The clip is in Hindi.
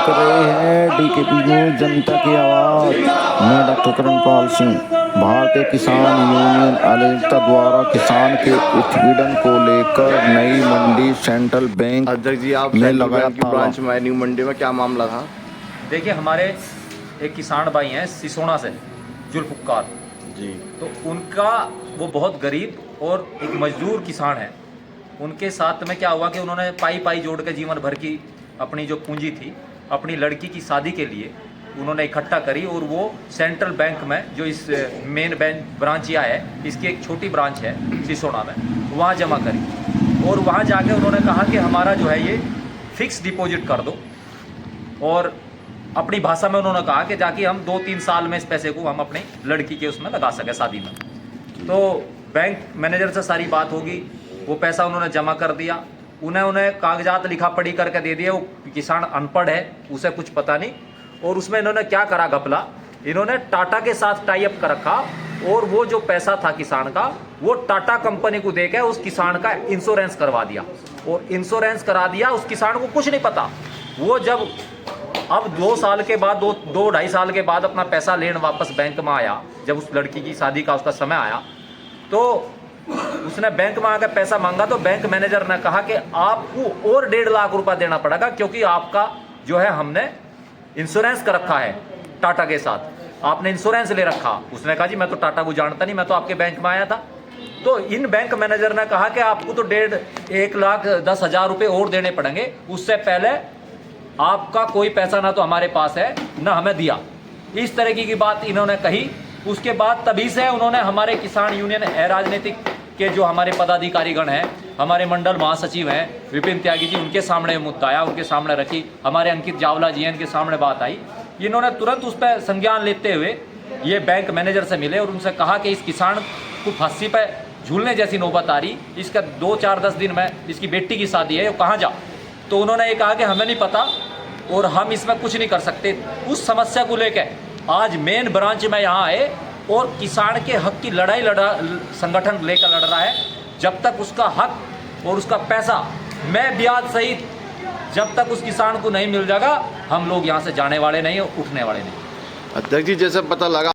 कर रहे हैं डीकेपी न्यूज जनता की आवाज़। मैं डॉक्टर करणपाल सिंह। भारतीय किसान यूनियन अलीगढ़ द्वारा किसान के उत्पीड़न को लेकर नई मंडी सेंट्रल बैंक अध्यक्ष जी, आप में सेंट्रल लगाया बैंक की ब्रांच में न्यू मंडी में क्या मामला था? देखिए, हमारे एक किसान भाई हैं सिसोना से, जुल्फ़िकार जी। तो उनका वो बहुत गरीब और एक मजदूर किसान है। उनके साथ में क्या हुआ कि उन्होंने पाई जोड़ के जीवन भर की अपनी जो पूंजी थी अपनी लड़की की शादी के लिए उन्होंने इकट्ठा करी और वो सेंट्रल बैंक में, जो इस मेन बैंक ब्रांच या है, इसकी एक छोटी ब्रांच है सिसोना में, वहाँ जमा करी। और वहाँ जाके उन्होंने कहा कि हमारा जो है ये फिक्स डिपॉजिट कर दो, और अपनी भाषा में उन्होंने कहा कि जाके हम 2-3 साल में इस पैसे को हम अपनी लड़की के उसमें लगा सके शादी में। तो बैंक मैनेजर से सारी बात होगी, वो पैसा उन्होंने जमा कर दिया। उन्हें कागजात लिखा पढ़ी करके दे दिए। वो किसान अनपढ़ है, उसे कुछ पता नहीं। और उसमें इन्होंने क्या करा घपला, इन्होंने टाटा के साथ टाई अप कर रखा, और वो जो पैसा था किसान का वो टाटा कंपनी को देकर उस किसान का इंश्योरेंस करवा दिया। और इंश्योरेंस करा दिया, उस किसान को कुछ नहीं पता। वो जब अब 2 साल के बाद, 2-2.5 साल के बाद अपना पैसा लेने वापस बैंक में आया, जब उस लड़की की शादी का उसका समय आया, तो उसने बैंक में आकर पैसा मांगा। तो बैंक मैनेजर ने कहा कि आपको और 1.5 लाख रुपया देना पड़ेगा, क्योंकि आपका जो है हमने इंश्योरेंस कर रखा है टाटा के साथ, आपने इंश्योरेंस ले रखा। उसने कहा जी मैं तो टाटा को जानता नहीं, मैं तो आपके बैंक में आया था। तो इन बैंक मैनेजर ने कहा कि आपको तो 1,10,000 रुपये और देने पड़ेंगे, उससे पहले आपका कोई पैसा ना तो हमारे पास है ना हमें दिया। इस तरह की बात इन्होंने कही। उसके बाद तभी से उन्होंने हमारे किसान यूनियन राजनीतिक के जो हमारे पदाधिकारीगण हैं, हमारे मंडल महासचिव हैं विपिन त्यागी जी, उनके सामने मुद्दा आया, उनके सामने रखी। हमारे अंकित जावला जी हैं, इनके सामने बात आई। इन्होंने तुरंत उस पर संज्ञान लेते हुए ये बैंक मैनेजर से मिले और उनसे कहा कि इस किसान को फांसी पे झूलने जैसी नौबत आ रही, इसका 2-4-10 दिन में इसकी बेटी की शादी है, वो कहाँ जा। तो उन्होंने ये कहा कि हमें नहीं पता और हम इसमें कुछ नहीं कर सकते। उस समस्या को लेकर आज मेन ब्रांच में यहाँ आए और किसान के हक की लड़ाई संगठन लेकर लड़ रहा है। जब तक उसका हक और उसका पैसा मैं ब्याज सहित जब तक उस किसान को नहीं मिल जाएगा, हम लोग यहाँ से जाने वाले नहीं और उठने वाले नहीं। अध्यक्ष जी, जैसे पता लगा